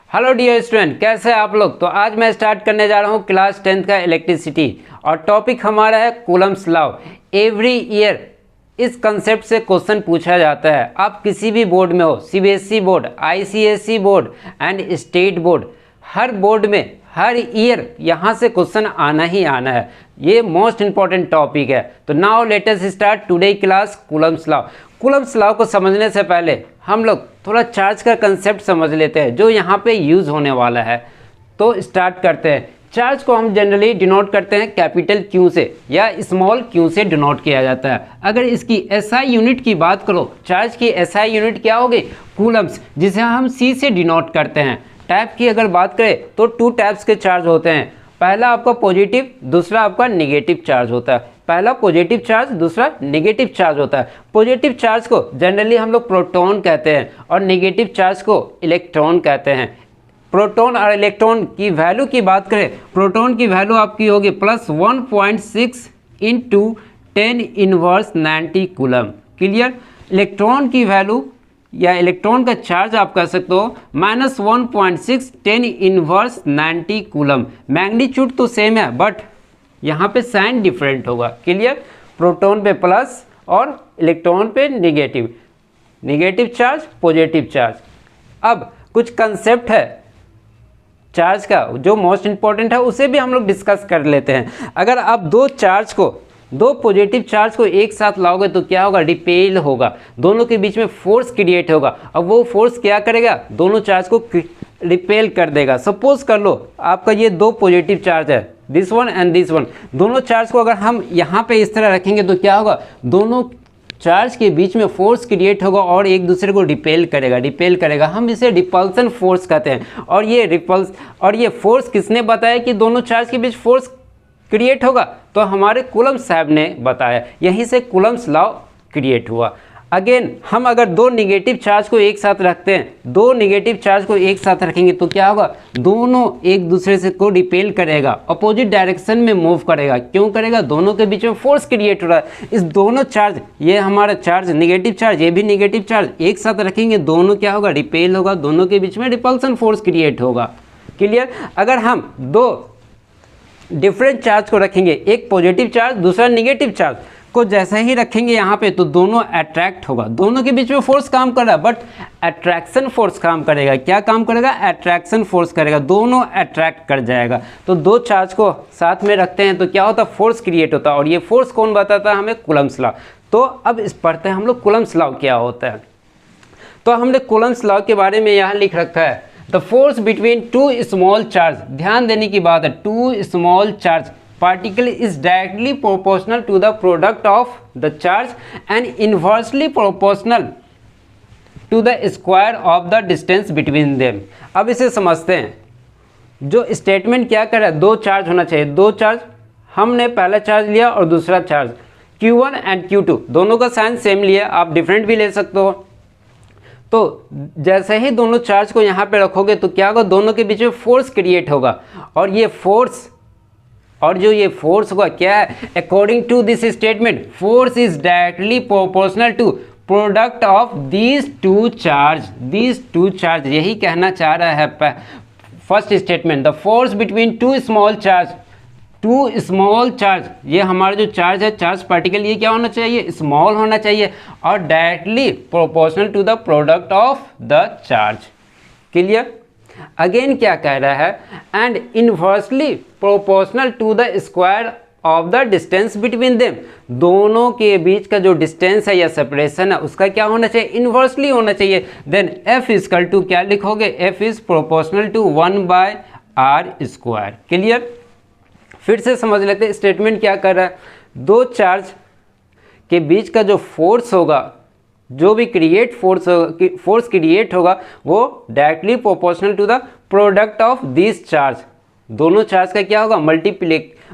Hello dear student, कैसे हैं आप लोग। तो आज मैं स्टार्ट करने जा रहा हूं क्लास 10th का इलेक्ट्रिसिटी और टॉपिक हमारा है कूलम्स लॉ। एवरी ईयर इस कंसेप्ट से क्वेश्चन पूछा जाता है। आप किसी भी बोर्ड में हो, CBSE board, ICSE board and state board, her board में हर ईयर यहाँ से क्वेश्चन आना ही आना है। ये मोस्ट इंपॉर्टेंट टॉपिक है। तो now let us start today class Coulomb's law. Coulomb's law को समझने से पहले हम लोग थोड़ा चार्ज का कंसेप्ट समझ लेते हैं जो यहाँ पे यूज़ होने वाला है। तो स्टार्ट करते हैं। चार्ज को हम जनरली डिनोट करते हैं कैपिटल क्यू से या स्मॉल क्यू से डिनोट किया जाता है। अगर इसकी एसआई यूनिट की बात करो, चार्ज की एसआई यूनिट क्या होगी? कूलम्स, जिसे हम सी से डिनोट करते हैं। टाइप की अगर बात करें तो 2 टाइप्स के चार्ज होते हैं। पहला आपका पॉजिटिव, दूसरा आपका निगेटिव चार्ज होता है। पहला पॉजिटिव चार्ज, दूसरा नेगेटिव चार्ज होता है। पॉजिटिव चार्ज को जनरली हम लोग प्रोटॉन कहते हैं और नेगेटिव चार्ज को इलेक्ट्रॉन कहते हैं। प्रोटॉन और इलेक्ट्रॉन की वैल्यू की बात करें, प्रोटॉन की वैल्यू आपकी होगी +1.6 × 10⁻90 कूलम। क्लियर? इलेक्ट्रॉन की वैल्यू या इलेक्ट्रॉन का चार्ज आप कह सकते हो -1.6 10⁻90 कूलम। मैग्नीट्यूड तो सेम है बट यहाँ पे साइन डिफरेंट होगा। क्लियर? प्रोटॉन पे प्लस और इलेक्ट्रॉन पे negative, negative charge, positive charge. अब कुछ कंसेप्ट है चार्ज का जो मोस्ट इंपॉर्टेंट है, उसे भी हम लोग डिस्कस कर लेते हैं। अगर आप दो पॉजिटिव चार्ज को एक साथ लाओगे तो क्या होगा? रिपेल होगा, दोनों के बीच में फोर्स क्रिएट होगा। अब वो फोर्स क्या करेगा? दोनों चार्ज को रिपेल कर देगा। सपोज कर लो आपका ये 2 पॉजिटिव चार्ज है, this one and this one. दोनों चार्ज को अगर हम यहाँ पे इस तरह रखेंगे तो क्या होगा? दोनों चार्ज के बीच में फोर्स क्रिएट होगा और एक दूसरे को रिपेल करेगा। हम इसे रिपल्सन फोर्स कहते हैं। और ये फोर्स किसने बताया कि दोनों चार्ज के बीच फोर्स क्रिएट होगा? तो हमारे कूलम्स साहब ने बताया। यहीं से कूलम्स लॉ क्रिएट हुआ। अगेन हम अगर 2 निगेटिव चार्ज को एक साथ रखते हैं, 2 निगेटिव चार्ज को एक साथ रखेंगे तो क्या होगा? दोनों एक दूसरे से को रिपेल करेगा, अपोजिट डायरेक्शन में मूव करेगा। क्यों करेगा? दोनों के बीच में फोर्स क्रिएट हो रहा है। इस दोनों चार्ज, ये हमारा चार्ज निगेटिव चार्ज, ये भी निगेटिव चार्ज, एक साथ रखेंगे दोनों क्या होगा? रिपेल होगा, दोनों के बीच में रिपल्सन फोर्स क्रिएट होगा। क्लियर? अगर हम 2 डिफरेंट चार्ज को रखेंगे, एक पॉजिटिव चार्ज दूसरा निगेटिव चार्ज को जैसे ही रखेंगे यहाँ पे तो दोनों अट्रैक्ट होगा। दोनों के बीच में फोर्स काम कर रहा है बट अट्रैक्शन फोर्स काम करेगा। क्या काम करेगा? अट्रैक्शन फोर्स करेगा, दोनों अट्रैक्ट कर जाएगा। तो 2 चार्ज को साथ में रखते हैं तो क्या होता है? फोर्स क्रिएट होता है। और ये फोर्स कौन बताता है हमें? Coulomb's law. तो अब इस पढ़ते हैं हम लोग कूलम्स लॉ क्या होता है। तो हमने कूलम्स लॉ के बारे में यहाँ लिख रखा है, the force between 2 small charge. ध्यान देने की बात है, 2 small charge particle is directly proportional to the product of the charge and inversely proportional to the square of the distance between them। अब इसे समझते हैं। जो स्टेटमेंट क्या कर रहा है? 2 चार्ज होना चाहिए, 2 चार्ज। हमने पहला चार्ज लिया और दूसरा चार्ज Q1 एंड Q2, दोनों का साइन सेम लिया, आप डिफरेंट भी ले सकते हो। तो जैसे ही दोनों चार्ज को यहाँ पे रखोगे तो क्या होगा? दोनों के बीच में फोर्स क्रिएट होगा और ये फोर्स होगा क्या है? According to this statement, force is directly proportional to product of these 2 charge. यही कहना चाह रहा है first statement. The force between 2 small charge, ये हमारा जो चार्ज है, चार्ज पार्टिकल, ये क्या होना चाहिए? स्मॉल होना चाहिए और directly proportional to the product of the charge. Clear? Again क्या कह रहा है? And inversely proportional to the square of the distance between them. दोनों के बीच का जो डिस्टेंस है या सेपरेशन है उसका क्या होना चाहिए? इनवर्सली होना चाहिए। देन F इक्वल टू क्या लिखोगे? F is proportional to 1/r²। Clear? फिर से समझ लेते हैं स्टेटमेंट क्या कर रहा है। 2 चार्ज के बीच का जो फोर्स होगा, जो भी फोर्स क्रिएट होगा वो directly proportional to the product of this charge. दोनों चार्ज का क्या होगा?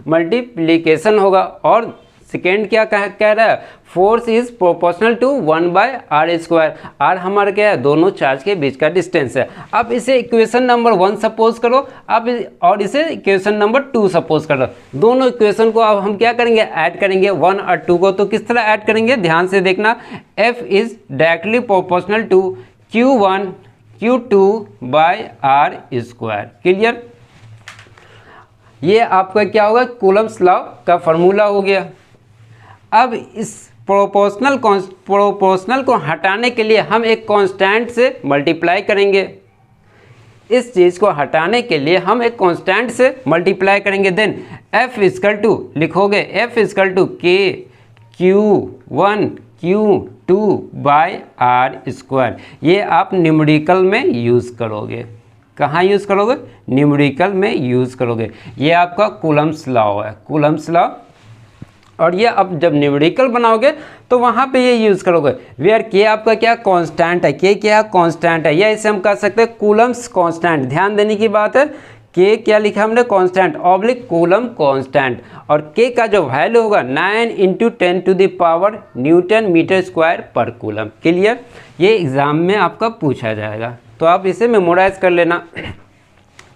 मल्टीप्लिकेशन होगा। और सेकेंड क्या कह रहा है? Force is proportional to 1/r²। R हमारा क्या है? दोनों चार्ज के बीच का डिस्टेंस है। अब इसे इक्वेशन नंबर 1 सपोज करो अब, और इसे इक्वेशन नंबर 2 सपोज करो। दोनों इक्वेशन को अब हम क्या करेंगे? ऐड करेंगे 1 और 2 को। तो किस तरह ऐड करेंगे? ध्यान से देखना। F is directly proportional to Q1 Q2/r²। Clear? ये आपका क्या होगा, कूलम्स लॉ का फॉर्मूला हो गया। अब इस प्रोपोर्शनल को हटाने के लिए हम एक कांस्टेंट से मल्टीप्लाई करेंगे। इस चीज़ को हटाने के लिए हम एक कांस्टेंट से मल्टीप्लाई करेंगे। देन F इक्वल टू लिखोगे, F इक्वल टू Q1Q2/r²। ये आप न्यूमेरिकल में यूज़ करोगे। कहाँ यूज़ करोगे? न्यूमेरिकल में यूज़ करोगे। ये आपका कूलम्स लॉ है, कूलम्स लॉ। और ये अब जब न्यूमेरिकल बनाओगे तो वहाँ पे ये यूज़ करोगे। वेयर के आपका क्या कांस्टेंट है, के क्या कांस्टेंट है, या इसे हम कह सकते हैं कूलम्स कांस्टेंट। ध्यान देने की बात है, के क्या लिखा हमने, कांस्टेंट ऑब्लिक कूलम कांस्टेंट। और के का जो वैल्यू होगा 9 × 10⁻⁴ न्यूटन मीटर स्क्वायर पर कूलम। क्लियर? ये एग्ज़ाम में आपका पूछा जाएगा, तो आप इसे मेमोराइज कर लेना।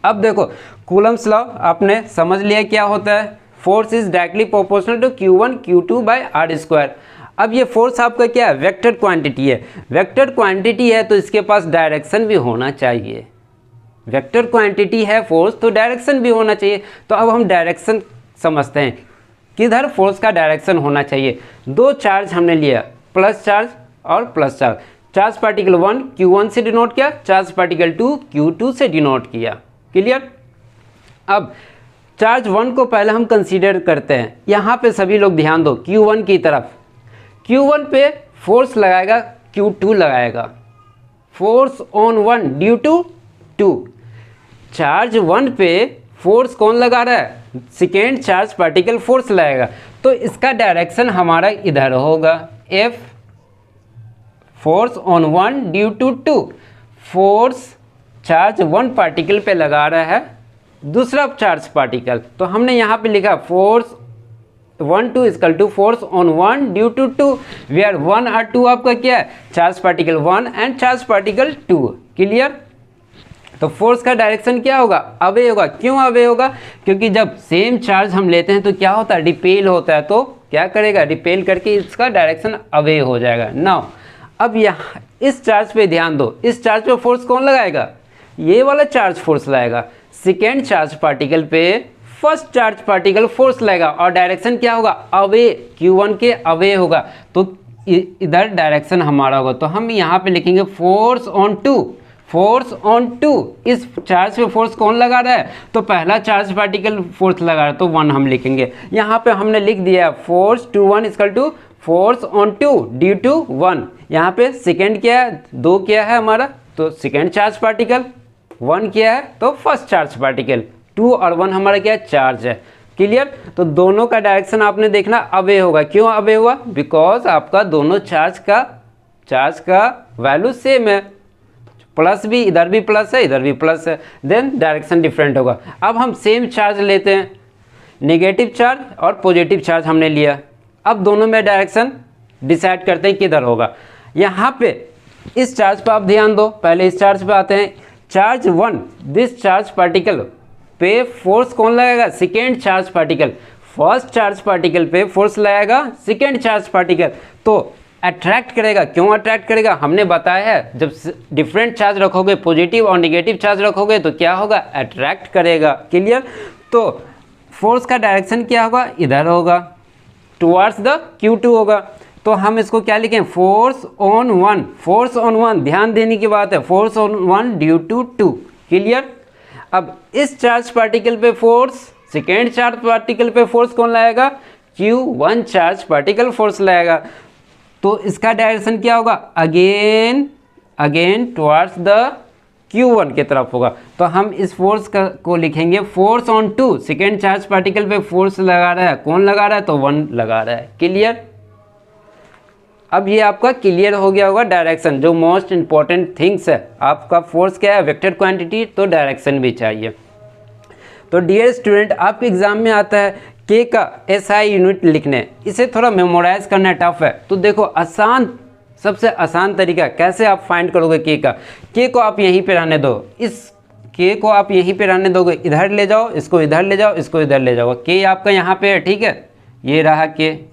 अब देखो, कूलम्स लॉ आपने समझ लिया क्या होता है। Force is directly proportional to Q1 Q2/r²। अब ये फोर्स आपका क्या है, वेक्टर क्वांटिटी है। वेक्टर क्वांटिटी है तो इसके पास डायरेक्शन भी होना चाहिए। वेक्टर क्वांटिटी है फोर्स, तो डायरेक्शन भी होना चाहिए। तो अब हम डायरेक्शन समझते हैं, किधर फोर्स का डायरेक्शन होना चाहिए। दो चार्ज हमने लिया, प्लस चार्ज और plus charge. Charge particle 1 Q1 से डिनोट किया, चार्ज पार्टिकल 2 Q2 से डिनोट किया। क्लियर? अब चार्ज 1 को पहले हम कंसीडर करते हैं। यहाँ पे सभी लोग ध्यान दो, Q1 की तरफ। Q1 पे फोर्स लगाएगा, Q2 लगाएगा। Force on 1 due to 2। Charge 1 पे फोर्स कौन लगा रहा है, सेकेंड चार्ज पार्टिकल फोर्स लगाएगा। तो इसका डायरेक्शन हमारा इधर होगा, F force on 1 due to 2। Force charge 1 particle पे लगा रहा है, दूसरा चार्ज पार्टिकल। तो हमने यहाँ पे लिखा force 1 2 equal to force on 1 due to 2, where 1 और 2 आपका क्या है, charge particle 1 and charge particle 2। Clear? तो फोर्स का डायरेक्शन क्या होगा, अवे होगा। क्यों अवे होगा? क्योंकि जब सेम चार्ज हम लेते हैं तो क्या होता है, रिपेल होता है। तो क्या करेगा, रिपेल करके इसका डायरेक्शन अवे हो जाएगा। नाउ अब यहाँ इस चार्ज पे ध्यान दो, इस चार्ज पे फोर्स कौन लगाएगा, ये वाला चार्ज फोर्स लगाएगा। सेकेंड चार्ज पार्टिकल पे फर्स्ट चार्ज पार्टिकल फोर्स लगेगा और डायरेक्शन क्या होगा, अवे, Q1 के अवे होगा। तो इधर डायरेक्शन हमारा होगा। तो हम यहाँ पे लिखेंगे फोर्स ऑन 2, फोर्स ऑन 2। इस चार्ज पे फोर्स कौन लगा रहा है, तो पहला चार्ज पार्टिकल फोर्स लगा रहा है, तो 1 हम लिखेंगे। यहाँ पे हमने लिख दिया force 2 1 equal to force on 2 due to 1। यहाँ पे सेकेंड क्या है, 2 क्या है हमारा, तो सेकेंड चार्ज पार्टिकल। 1 क्या है, तो फर्स्ट चार्ज पार्टिकल। 2 और 1 हमारा क्या है, चार्ज है। क्लियर? तो दोनों का डायरेक्शन आपने देखना अवे होगा। क्यों अवे हुआ, बिकॉज आपका दोनों चार्ज का वैल्यू सेम है। प्लस भी, इधर भी प्लस है, इधर भी प्लस है, देन डायरेक्शन डिफरेंट होगा। अब हम सेम चार्ज लेते हैं, नेगेटिव चार्ज और पॉजिटिव चार्ज हमने लिया। अब दोनों में डायरेक्शन डिसाइड करते हैं किधर होगा। यहाँ पे इस चार्ज पर आप ध्यान दो, पहले इस चार्ज पे आते हैं। चार्ज 1, दिस चार्ज पार्टिकल पे फोर्स कौन लगाएगा, second charge particle. First charge particle पे फोर्स लगाएगा सेकेंड चार्ज पार्टिकल, तो अट्रैक्ट करेगा। क्यों अट्रैक्ट करेगा, हमने बताया है, जब डिफरेंट चार्ज रखोगे, पॉजिटिव और नेगेटिव चार्ज रखोगे तो क्या होगा, अट्रैक्ट करेगा। क्लियर? तो फोर्स का डायरेक्शन क्या होगा, इधर होगा, टुवर्ड्स द Q2 होगा। तो हम इसको क्या लिखें, फोर्स ऑन 1, फोर्स ऑन 1, ध्यान देने की बात है, force on 1 due to 2। Clear? अब इस चार्ज पार्टिकल पे फोर्स, सेकेंड चार्ज पार्टिकल पे फोर्स कौन लाएगा, Q1 चार्ज पार्टिकल फोर्स लाएगा। तो इसका डायरेक्शन क्या होगा, अगेन टुवर्ड्स द Q1 की तरफ होगा। तो हम इस फोर्स को लिखेंगे force on 2, second charge particle पे फोर्स लगा रहा है, कौन लगा रहा है, तो 1 लगा रहा है। क्लियर? अब ये आपका क्लियर हो गया होगा डायरेक्शन। जो मोस्ट इंपॉर्टेंट थिंग्स है, आपका फोर्स क्या है, वेक्टर क्वांटिटी, तो डायरेक्शन भी चाहिए। तो डियर स्टूडेंट, आपके एग्जाम में आता है के का SI यूनिट लिखने, इसे थोड़ा मेमोराइज करना टफ है। तो देखो आसान, सबसे आसान तरीका कैसे आप फाइंड करोगे के को आप यहीं पे रहने दो, इस के को आप यहीं पे रहने दोगे, इधर ले जाओ, इसको इधर ले जाओ, इसको इधर ले जाओ, के आपका यहाँ पे है। ठीक है, ये रहा के।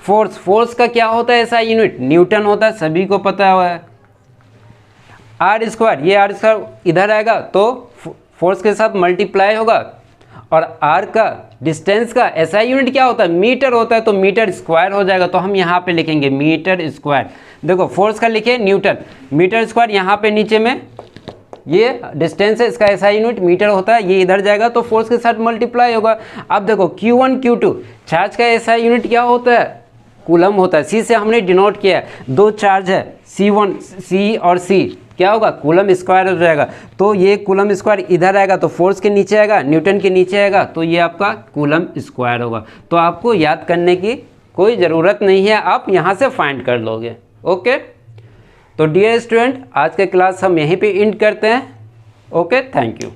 फोर्स का क्या होता है SI यूनिट, न्यूटन होता है, सभी को पता हुआ है। आर स्क्वायर, ये आर स्क्वायर इधर आएगा तो फोर्स के साथ मल्टीप्लाई होगा, और आर का डिस्टेंस का एसआई यूनिट क्या होता है, मीटर होता है, तो मीटर स्क्वायर हो जाएगा। तो हम यहाँ पे लिखेंगे मीटर स्क्वायर। देखो फोर्स का लिखे न्यूटन, मीटर स्क्वायर, यहाँ पे नीचे में ये डिस्टेंस है, इसका एसआई यूनिट मीटर होता है, ये इधर जाएगा तो फोर्स के साथ मल्टीप्लाई होगा। अब देखो Q1 Q2, चार्ज का एसआई यूनिट क्या होता है, कूलम होता है। सी से हमने डिनोट किया है, दो चार्ज है C1 C और C, क्या होगा, कूलम स्क्वायर हो जाएगा। तो ये कूलम स्क्वायर इधर आएगा तो फोर्स के नीचे आएगा, न्यूटन के नीचे आएगा, तो ये आपका कूलम स्क्वायर होगा। तो आपको याद करने की कोई ज़रूरत नहीं है, आप यहाँ से फाइंड कर लोगे। ओके, तो डियर स्टूडेंट, आज के क्लास हम यहीं पे एंड करते हैं। Okay, thank you.